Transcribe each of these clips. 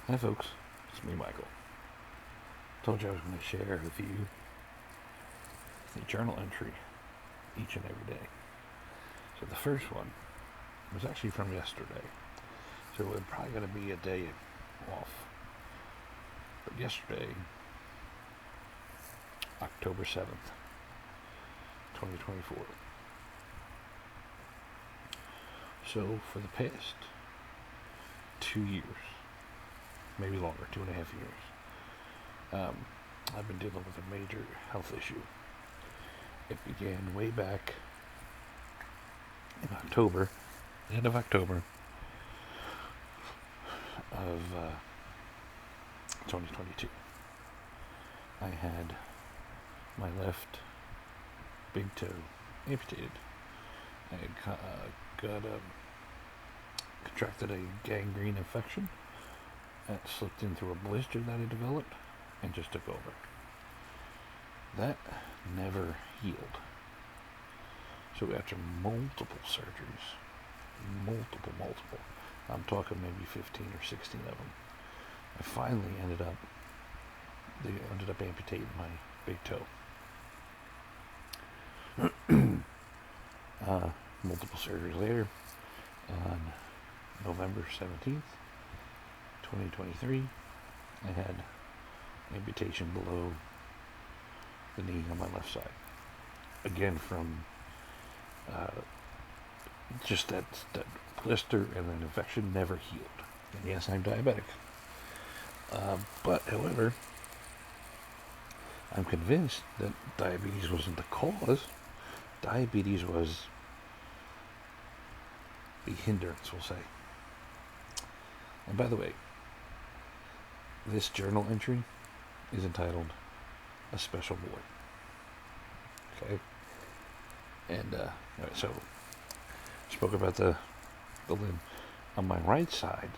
Hi folks, it's me Michael. Told you I was going to share with you the journal entry each and every day. So the first one was actually from yesterday. So it was probably going to be a day off. But yesterday, October 7th, 2024. So for the past 2 years, maybe longer, 2.5 years, I've been dealing with a major health issue. It began way back in October, the end of October of 2022. I had my left big toe amputated. I had contracted a gangrene infection that slipped in through a blister that I developed and just took over. That never healed. So after multiple surgeries, multiple, I'm talking maybe 15 or 16 of them, I finally they ended up amputating my big toe. Multiple surgeries later, on November 17th, 2023, I had amputation below the knee on my left side. Again, from just that blister and that infection never healed. And yes, I'm diabetic. But, however, I'm convinced that diabetes wasn't the cause. Diabetes was the hindrance, we'll say. And by the way, this journal entry is entitled A Special Boy. Okay? And, alright, so, spoke about the limb. On my right side,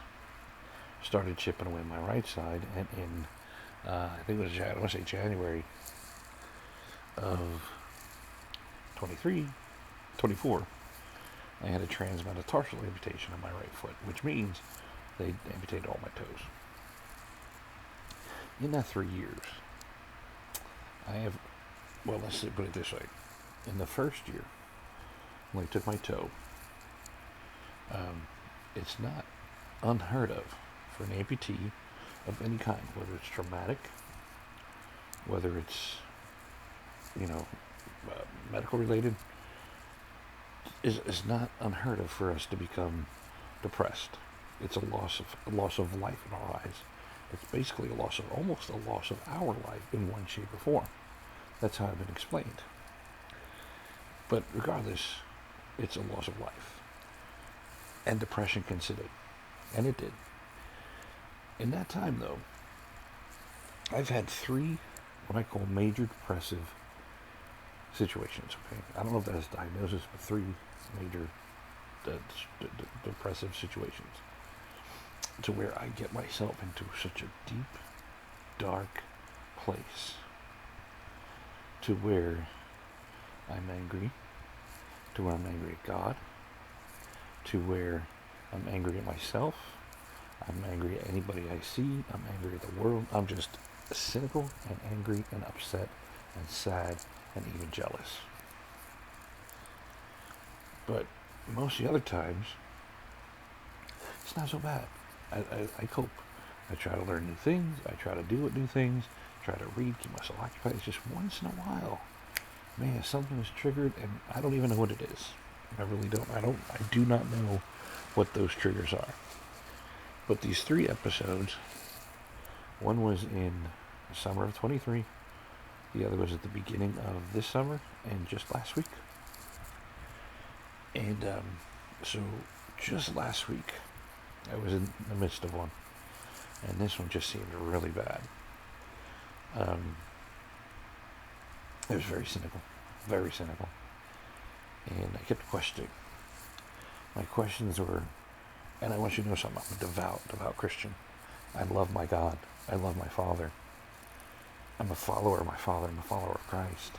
started chipping away my right side, and in, I think it was, I want to say January of 24, I had a transmetatarsal amputation on my right foot, which means they amputated all my toes. In that 3 years, let's put it this way. In the first year, when I took my toe, it's not unheard of for an amputee of any kind, whether it's traumatic, whether it's, medical related, is not unheard of for us to become depressed. It's a loss of life in our eyes. It's basically almost a loss of our life in one shape or form. That's how I've been explained. But regardless, it's a loss of life. And depression can sedate. And it did. In that time, though, I've had 3 what I call major depressive situations. Okay, I don't know if that's a diagnosis, but 3 major depressive situations, to where I get myself into such a deep, dark place, to where I'm angry, to where I'm angry at God, to where I'm angry at myself, I'm angry at anybody I see, I'm angry at the world, I'm just cynical and angry and upset and sad and even jealous. But most of the other times, it's not so bad. I cope. I try to learn new things, I try to do new things, try to read, keep myself occupied. It's just once in a while, man, something is triggered and I don't even know what it is. I really don't. I do not know what those triggers are. But these 3 episodes, one was in the summer of 23, the other was at the beginning of this summer, and just last week. And so just last week, I was in the midst of one, and this one just seemed really bad. It was very cynical, and I kept questioning. My questions were, and I want you to know something, I'm a devout Christian. I love my God. I love my Father. I'm a follower of my Father. I'm a follower of Christ.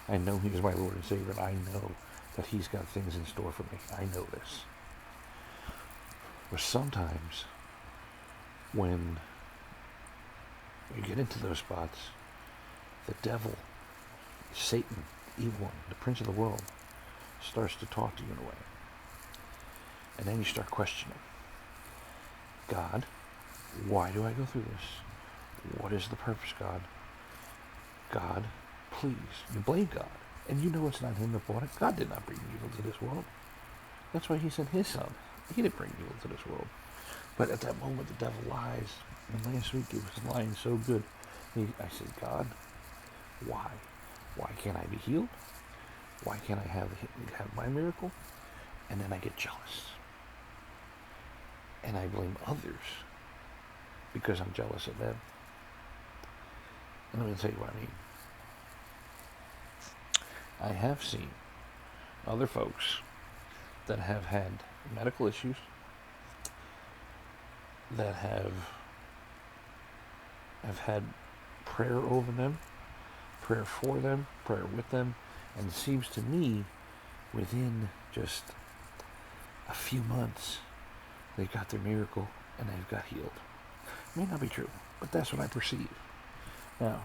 I know He is my Lord and Savior, and I know that He's got things in store for me. I know this. But sometimes when when you get into those spots, the devil, Satan, evil one, the prince of the world, starts to talk to you in a way. And then you start questioning. God, why do I go through this? What is the purpose, God? God, please. You blame God. And you know it's not him that brought it. God did not bring evil to this world. That's why he sent his son. He didn't bring evil to this world. But at that moment, the devil lies. And last week, he was lying so good. I said, God, why? Why can't I be healed? Why can't I have my miracle? And then I get jealous. And I blame others because I'm jealous of them. And I'm going to tell you what I mean. I have seen other folks that have had medical issues, that have had prayer over them, prayer for them, prayer with them, and it seems to me within just a few months they got their miracle and they've got healed. It may not be true, but that's what I perceive. Now,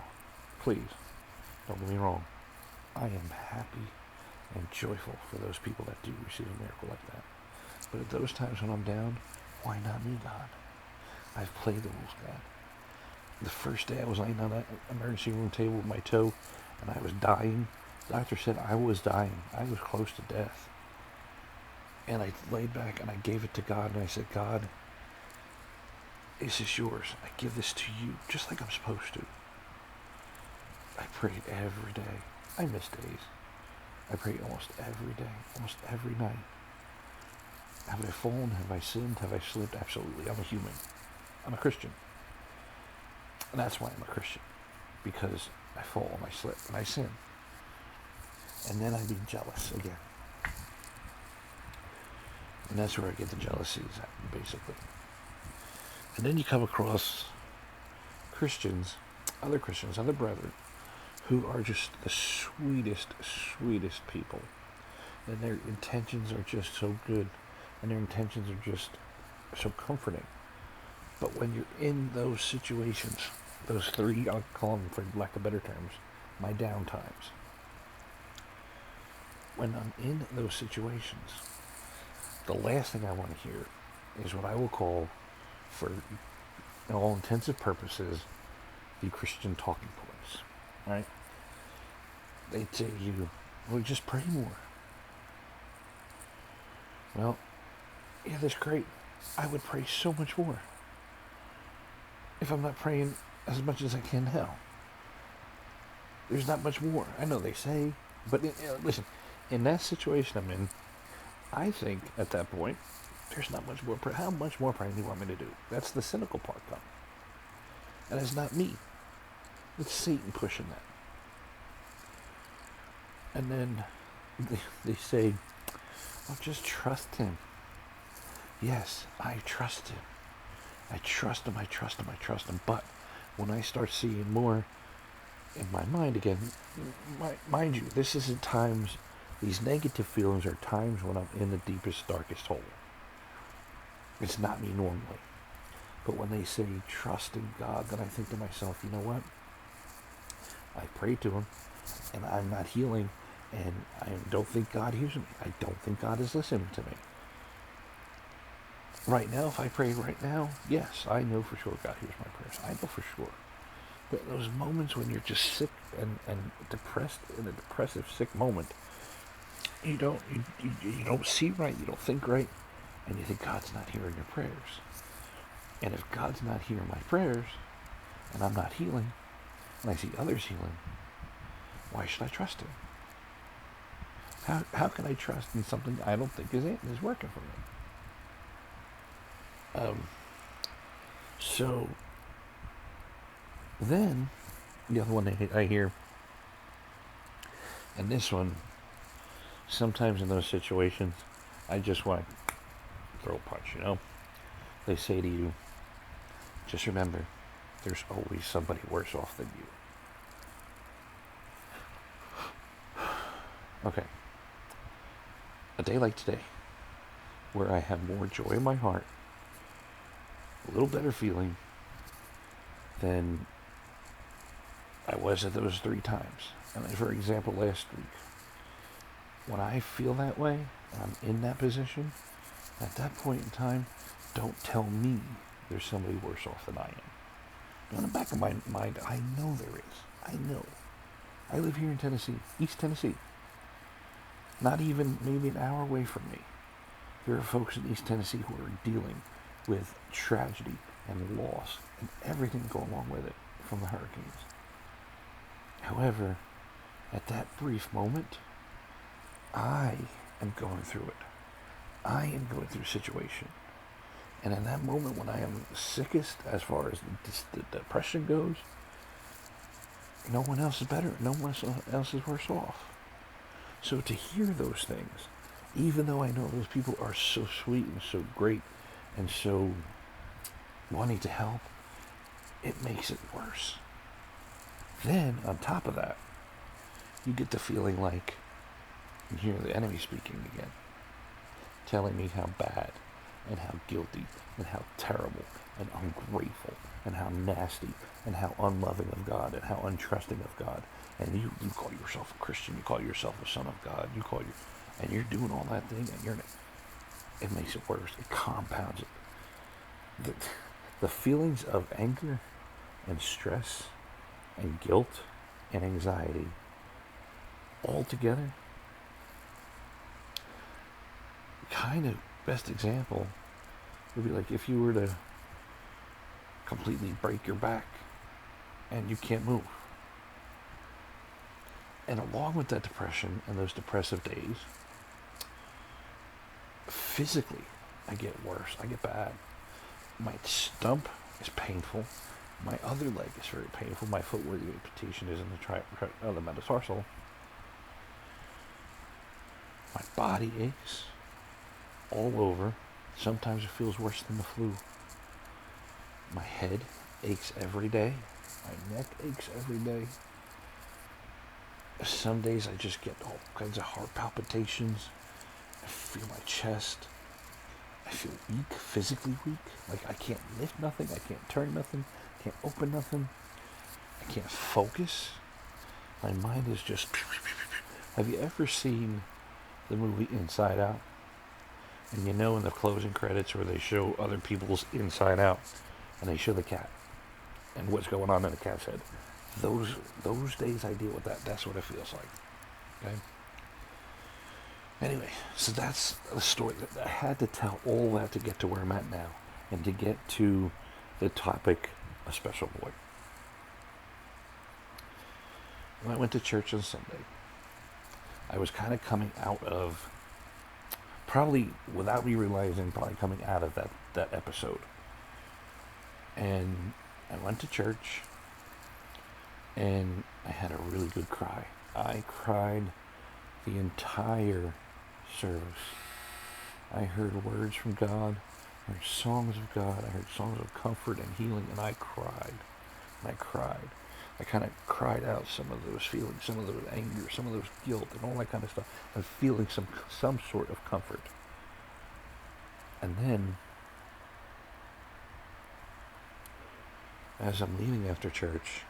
please, don't get me wrong. I am happy and joyful for those people that do receive a miracle like that. But at those times when I'm down, why not me, God? I've played the rules, God. The first day I was laying on that emergency room table with my toe, and I was dying. The doctor said I was dying. I was close to death. And I laid back and I gave it to God, and I said, God, this is yours. I give this to you, just like I'm supposed to. I prayed every day. I miss days. I pray almost every day, almost every night. Have I fallen? Have I sinned? Have I slipped? Absolutely. I'm a human. I'm a Christian. And that's why I'm a Christian. Because I fall and I slip and I sin. And then I'd be jealous again. And that's where I get the jealousies at, basically. And then you come across Christians, other brethren, who are just the sweetest people. And their intentions are just so good. And their intentions are just so comforting. But when you're in those situations, those three, I'll call them for lack of better terms, my down times. When I'm in those situations, the last thing I want to hear is what I will call, for all intensive purposes, the Christian talking points. Right? They say to you, well, just pray more. Well, yeah, that's great. I would pray so much more if I'm not praying as much as I can now. There's not much more. I know they say, but listen, in that situation I'm in, I think at that point, there's not much more. How much more praying do you want me to do? That's the cynical part coming. And it's not me. It's Satan pushing that. And then they say, well, just trust him. Yes, I trust him. I trust him. But when I start seeing more in my mind again, mind you, this isn't times, these negative feelings are times when I'm in the deepest, darkest hole. It's not me normally. But when they say trust in God, then I think to myself, you know what? I pray to him, and I'm not healing, and I don't think God hears me. I don't think God is listening to me. Right now, if I pray right now, yes, I know for sure God hears my prayers. I know for sure. But those moments when you're just sick and depressed, in a depressive, sick moment, you don't see right, you don't think right, and you think God's not hearing your prayers. And if God's not hearing my prayers, and I'm not healing, and I see others healing, why should I trust him? How can I trust in something I don't think is working for me? So then the other one I hear, and this one, sometimes in those situations, I just want to throw a punch, They say to you, just remember, there's always somebody worse off than you. Okay. A day like today, where I have more joy in my heart, a little better feeling than I was at those 3 times. And then, for example, last week, when I feel that way, and I'm in that position, at that point in time, don't tell me there's somebody worse off than I am. In the back of my mind, I know there is. I know. I live here in Tennessee, East Tennessee. Not even maybe an hour away from me. There are folks in East Tennessee who are dealing with tragedy and loss and everything going along with it from the hurricanes. However, at that brief moment, I am going through it. I am going through a situation. And in that moment when I am sickest as far as the depression goes, no one else is better. No one else is worse off. So to hear those things, even though I know those people are so sweet and so great and so wanting to help, it makes it worse. Then, on top of that, you get the feeling like you hear the enemy speaking again, telling me how bad and how guilty and how terrible and ungrateful and how nasty and how unloving of God and how untrusting of God. And you call yourself a Christian, you call yourself a son of God, and you're doing all that thing, and it makes it worse. It compounds it. The feelings of anger and stress and guilt and anxiety all together, kind of best example would be like if you were to completely break your back and you can't move. And along with that depression and those depressive days, physically, I get worse. I get bad. My stump is painful. My other leg is very painful. My foot where the amputation is in the metatarsal. My body aches all over. Sometimes it feels worse than the flu. My head aches every day. My neck aches every day. Some days I just get all kinds of heart palpitations. I feel my chest. I feel weak, physically weak. Like I can't lift nothing. I can't turn nothing. I can't open nothing. I can't focus. My mind is just... Have you ever seen the movie Inside Out? And in the closing credits where they show other people's inside out and they show the cat and what's going on in the cat's head. Those days I deal with that. That's what it feels like. Okay? Anyway, so that's the story. I had to tell all that to get to where I'm at now and to get to the topic, a special boy. When I went to church on Sunday, I was kind of coming out of, probably without me realizing, probably coming out of that episode. And I went to church and I had a really good cry. I cried the entire service. I heard words from God, I heard songs of God, I heard songs of comfort and healing, and I cried. And I cried. I kind of cried out some of those feelings, some of those anger, some of those guilt, and all that kind of stuff, and feeling some sort of comfort. And then, as I'm leaving after church,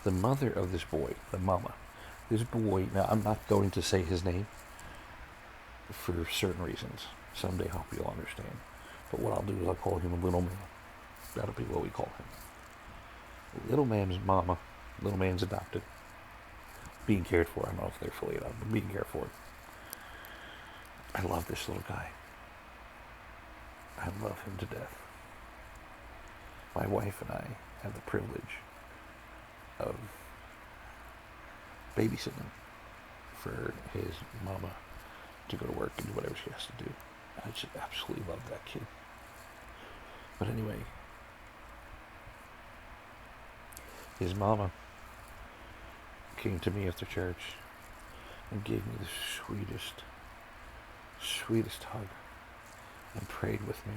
the mother of this boy, the mama, this boy, now I'm not going to say his name for certain reasons. Someday I hope you'll understand. But what I'll do is I'll call him a little man. That'll be what we call him. Little man's mama, little man's adopted. Being cared for. I don't know if they're fully adopted, but being cared for. I love this little guy. I love him to death. My wife and I have the privilege of babysitting for his mama to go to work and do whatever she has to do. I just absolutely love that kid. But anyway, his mama came to me after church and gave me the sweetest hug and prayed with me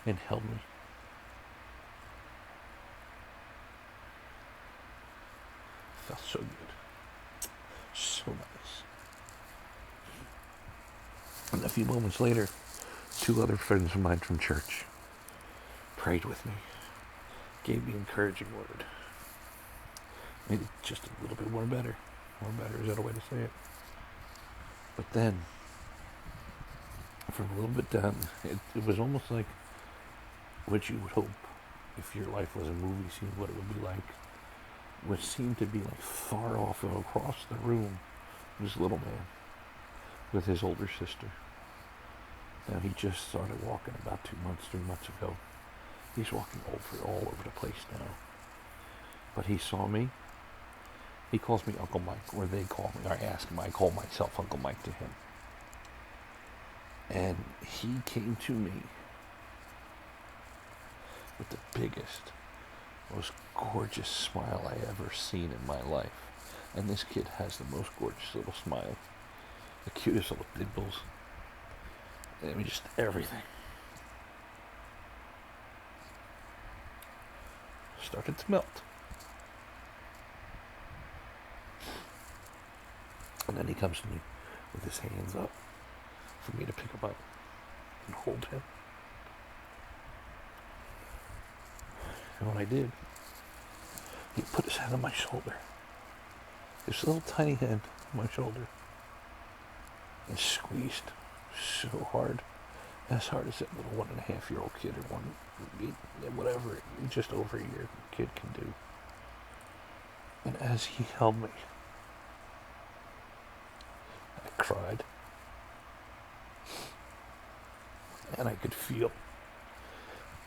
and held me. Felt so good. So nice. And a few moments later, 2 other friends of mine from church prayed with me, gave me an encouraging word. Made it just a little bit more better. More better, is that a way to say it? But then, from a little bit down, it was almost like what you would hope if your life was a movie scene, what it would be like. What seemed to be like far off and across the room, this little man with his older sister. Now he just started walking about 2 months, 3 months ago. He's walking all over the place now. But he saw me. He calls me Uncle Mike, or they call me, or I ask him, I call myself Uncle Mike to him. And he came to me with the biggest, most gorgeous smile I ever seen in my life. And this kid has the most gorgeous little smile, the cutest little dimples. I mean, just everything. Started to melt. And then he comes to me with his hands up for me to pick him up and hold him. And when I did, he put his hand on my shoulder. His little tiny hand on my shoulder. And squeezed so hard. As hard as that little 1.5-year-old kid or whatever, just over a year kid can do. And as he held me, I cried. And I could feel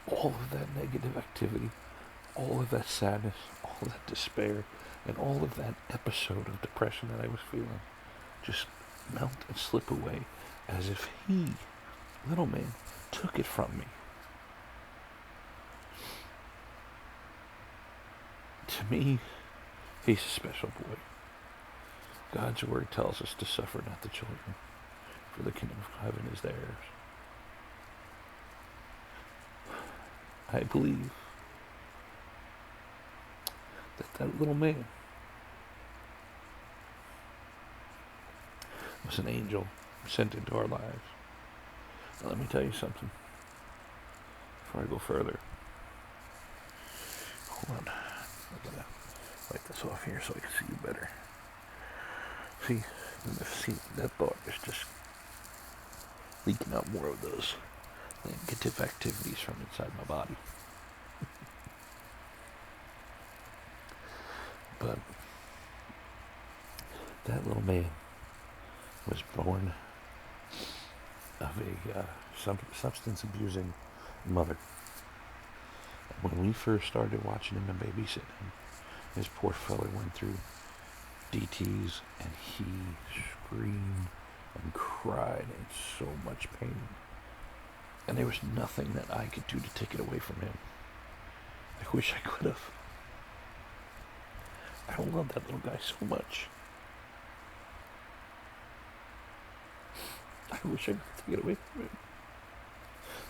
all of that negative activity, all of that sadness, all of that despair, and all of that episode of depression that I was feeling just melt and slip away as if he, little man, took it from me. To me, he's a special boy. God's word tells us to suffer not the children, for the kingdom of heaven is theirs. I believe that little man was an angel sent into our lives. Now let me tell you something before I go further. Hold on. I gotta wipe this off here so I can see you better. See, that thought is just leaking out more of those negative activities from inside my body. But that little man was born of a substance abusing mother. And when we first started watching him and babysitting him, this poor fella went through DTs and he screamed and cried in so much pain. And there was nothing that I could do to take it away from him. I wish I could have. I love that little guy so much. I wish I could take it away from him.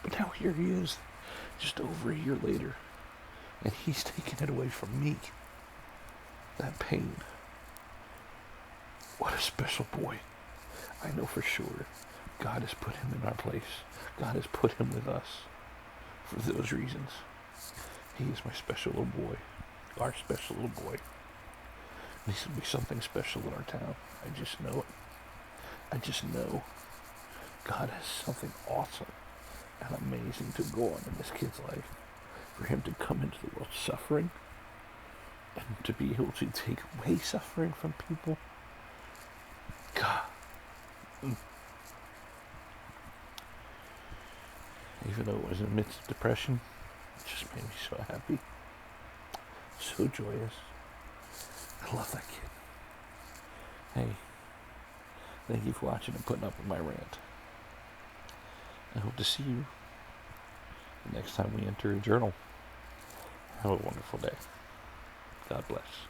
But now here he is, just over a year later, and he's taking it away from me. That pain. What a special boy. I know for sure God has put him in our place. God has put him with us for those reasons. He is my special little boy. Our special little boy. And he's going to be something special in our town. I just know it. I just know God has something awesome and amazing to go on in this kid's life. For him to come into the world suffering and to be able to take away suffering from people. God. Even though it was in the midst of depression, it just made me so happy. So joyous. I love that kid. Hey, thank you for watching and putting up with my rant. I hope to see you the next time we enter a journal. Have a wonderful day. God bless.